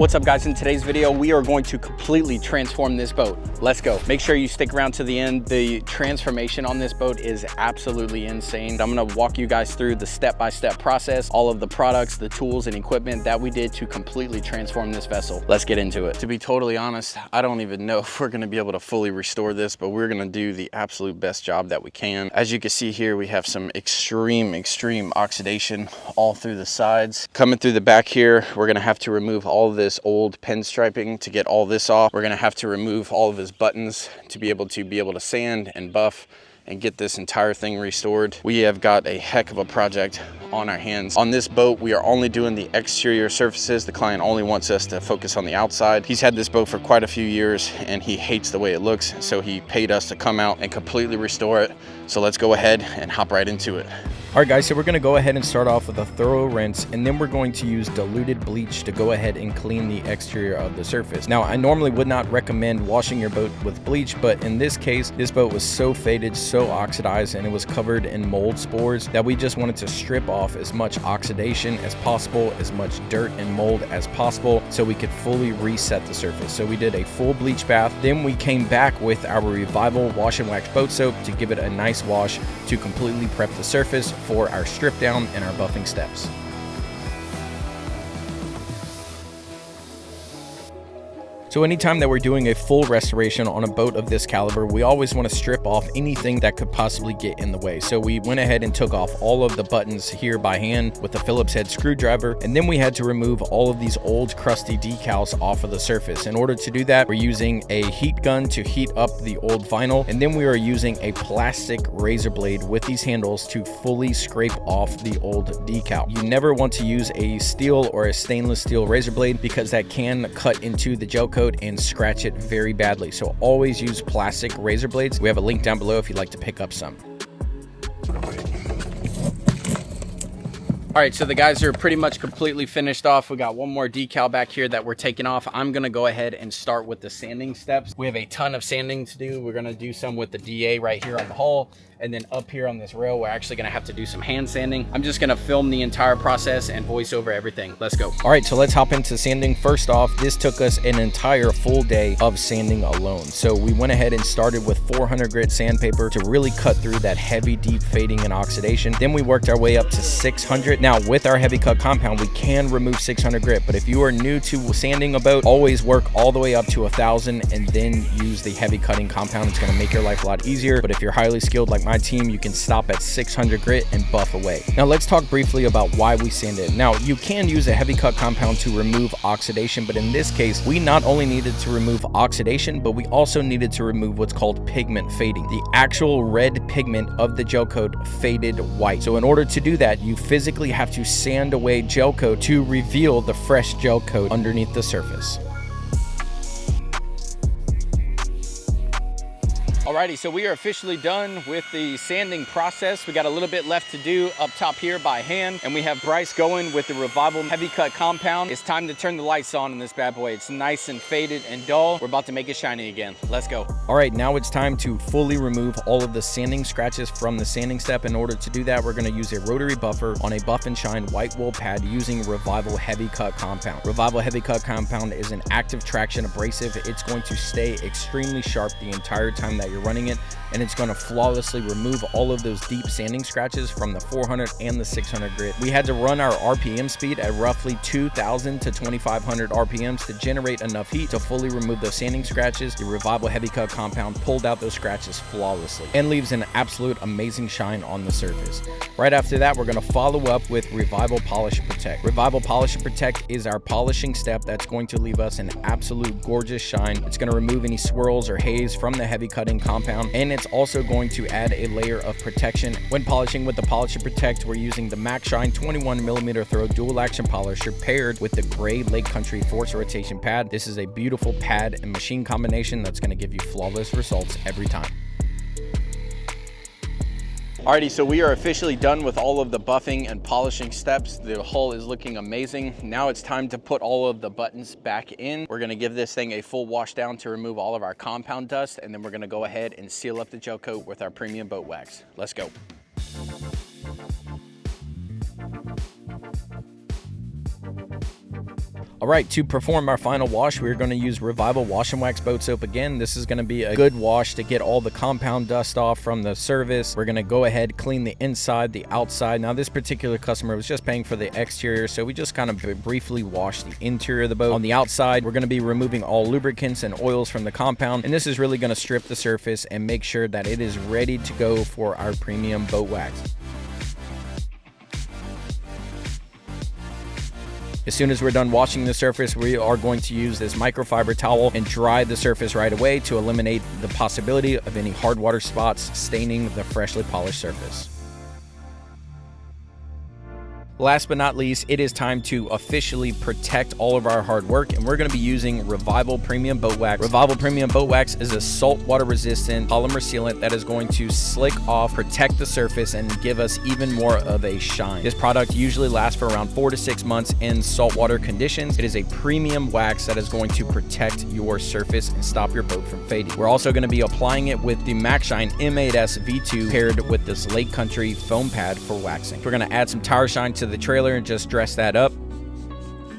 What's up guys, in today's video we are going to completely transform this boat. Let's go. Make sure you stick around to the end. The transformation on this boat is absolutely insane. I'm gonna walk you guys through the step-by-step process, all of the products, the tools and equipment that we did to completely transform this vessel. Let's get into it. To be totally honest, I don't even know if we're gonna be able to fully restore this, but we're gonna do the absolute best job that we can. As you can see here, we have some extreme oxidation all through the sides. Coming through the back here, we're gonna have to remove all of this old pen striping to get all this off. We're gonna have to remove all of his buttons to be able to sand and buff and get this entire thing restored. We have got a heck of a project on our hands. On this boat, we are only doing the exterior surfaces. The client only wants us to focus on the outside. He's had this boat for quite a few years and he hates the way it looks, so he paid us to come out and completely restore it. So let's go ahead and hop right into it. All right guys, so we're gonna go ahead and start off with a thorough rinse, and then we're going to use diluted bleach to go ahead and clean the exterior of the surface. Now, I normally would not recommend washing your boat with bleach, but in this case, this boat was so faded, so oxidized, and it was covered in mold spores that we just wanted to strip off as much oxidation as possible, as much dirt and mold as possible, so we could fully reset the surface. So we did a full bleach bath, then we came back with our Revival wash and wax boat soap to give it a nice wash to completely prep the surface for our strip down and our buffing steps. So anytime that we're doing a full restoration on a boat of this caliber, we always want to strip off anything that could possibly get in the way. So we went ahead and took off all of the buttons here by hand with a Phillips head screwdriver, and then we had to remove all of these old crusty decals off of the surface. In order to do that, we're using a heat gun to heat up the old vinyl, and then we are using a plastic razor blade with these handles to fully scrape off the old decal. You never want to use a steel or a stainless steel razor blade because that can cut into the gel coat and scratch it very badly. So always use plastic razor blades. We have a link down below if you'd like to pick up some. All right, so the guys are pretty much completely finished off. We got one more decal back here that we're taking off. I'm gonna go ahead and start with the sanding steps. We have a ton of sanding to do. We're gonna do some with the DA right here on the hull, and then up here on this rail, we're actually gonna have to do some hand sanding. I'm just gonna film the entire process and voice over everything. Let's go. All right, so let's hop into sanding. First off, this took us an entire full day of sanding alone. So we went ahead and started with 400 grit sandpaper to really cut through that heavy, deep fading and oxidation. Then we worked our way up to 600. Now, with our heavy cut compound, we can remove 600 grit, but if you are new to sanding a boat, always work all the way up to 1,000 and then use the heavy cutting compound. It's gonna make your life a lot easier, but if you're highly skilled like my team, you can stop at 600 grit and buff away. Now let's talk briefly about why we sanded. Now you can use a heavy cut compound to remove oxidation, but in this case, we not only needed to remove oxidation, but we also needed to remove what's called pigment fading. The actual red pigment of the gel coat faded white. So in order to do that, you physically have to sand away gel coat to reveal the fresh gel coat underneath the surface. Alrighty, so we are officially done with the sanding process. We got a little bit left to do up top here by hand, and we have Bryce going with the Revival heavy cut compound. It's time to turn the lights on in this bad boy. It's nice and faded and dull. We're about to make it shiny again. Let's go. All right, now it's time to fully remove all of the sanding scratches from the sanding step. In order to do that, we're gonna use a rotary buffer on a buff and shine white wool pad using Revival heavy cut compound. Revival heavy cut compound is an active traction abrasive. It's going to stay extremely sharp the entire time that you're running it, and it's going to flawlessly remove all of those deep sanding scratches from the 400 and the 600 grit. We had to run our RPM speed at roughly 2,000 to 2,500 RPMs to generate enough heat to fully remove those sanding scratches. The Revival heavy cut compound pulled out those scratches flawlessly and leaves an absolute amazing shine on the surface. Right after that, we're going to follow up with Revival Polish and Protect. Revival Polish and Protect is our polishing step that's going to leave us an absolute gorgeous shine. It's going to remove any swirls or haze from the heavy cutting compound, and it's also going to add a layer of protection. When polishing with the Polish and Protect, we're using the Max Shine 21mm throw dual action polisher paired with the gray Lake Country force rotation pad. This is a beautiful pad and machine combination that's going to give you flawless results every time. Alrighty, so we are officially done with all of the buffing and polishing steps. The hull is looking amazing. Now it's time to put all of the buttons back in. We're gonna give this thing a full wash down to remove all of our compound dust, and then we're gonna go ahead and seal up the gel coat with our premium boat wax. Let's go. All right, to perform our final wash, we're going to use Revival Wash and Wax Boat Soap again. This is going to be a good wash to get all the compound dust off from the surface. We're going to go ahead, clean the inside, the outside. Now, this particular customer was just paying for the exterior, so we just kind of briefly washed the interior of the boat. On the outside, we're going to be removing all lubricants and oils from the compound, and this is really going to strip the surface and make sure that it is ready to go for our premium boat wax. As soon as we're done washing the surface, we are going to use this microfiber towel and dry the surface right away to eliminate the possibility of any hard water spots staining the freshly polished surface. Last but not least, it is time to officially protect all of our hard work, and we're going to be using Revival Premium Boat Wax. Revival Premium Boat Wax is a saltwater resistant polymer sealant that is going to slick off, protect the surface, and give us even more of a shine. This product usually lasts for around 4 to 6 months in saltwater conditions. It is a premium wax that is going to protect your surface and stop your boat from fading. We're also going to be applying it with the MaxShine M8S V2 paired with this Lake Country foam pad for waxing. We're going to add some tire shine to the trailer and just dress that up.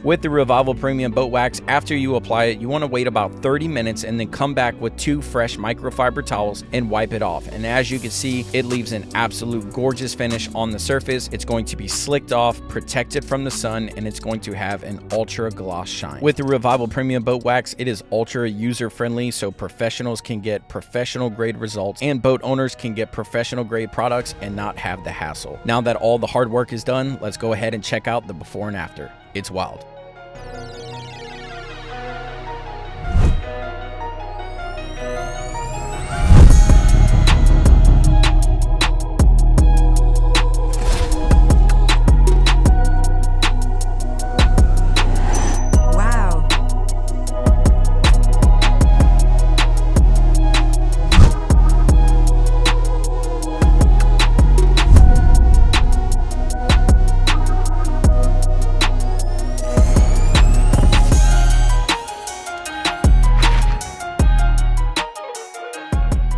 With the Revival Premium Boat Wax, after you apply it, you want to wait about 30 minutes and then come back with 2 fresh microfiber towels and wipe it off. And as you can see, it leaves an absolute gorgeous finish on the surface. It's going to be slicked off, protected from the sun, and it's going to have an ultra gloss shine. With the Revival Premium Boat Wax, it is ultra user friendly, so professionals can get professional grade results and boat owners can get professional grade products and not have the hassle. Now that all the hard work is done, let's go ahead and check out the before and after. It's wild.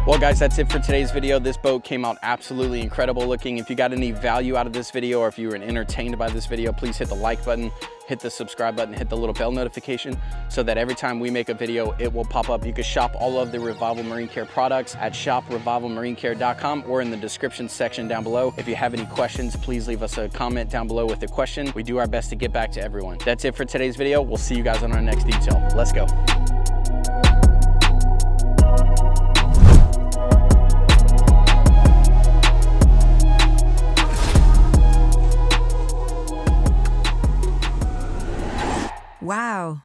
Well guys, that's it for today's video. This boat came out absolutely incredible looking. If you got any value out of this video or if you were entertained by this video, please hit the like button, hit the subscribe button, hit the little bell notification so that every time we make a video, it will pop up. You can shop all of the Revival Marine Care products at shoprevivalmarinecare.com or in the description section down below. If you have any questions, please leave us a comment down below with a question. We do our best to get back to everyone. That's it for today's video. We'll see you guys on our next detail. Let's go. Wow.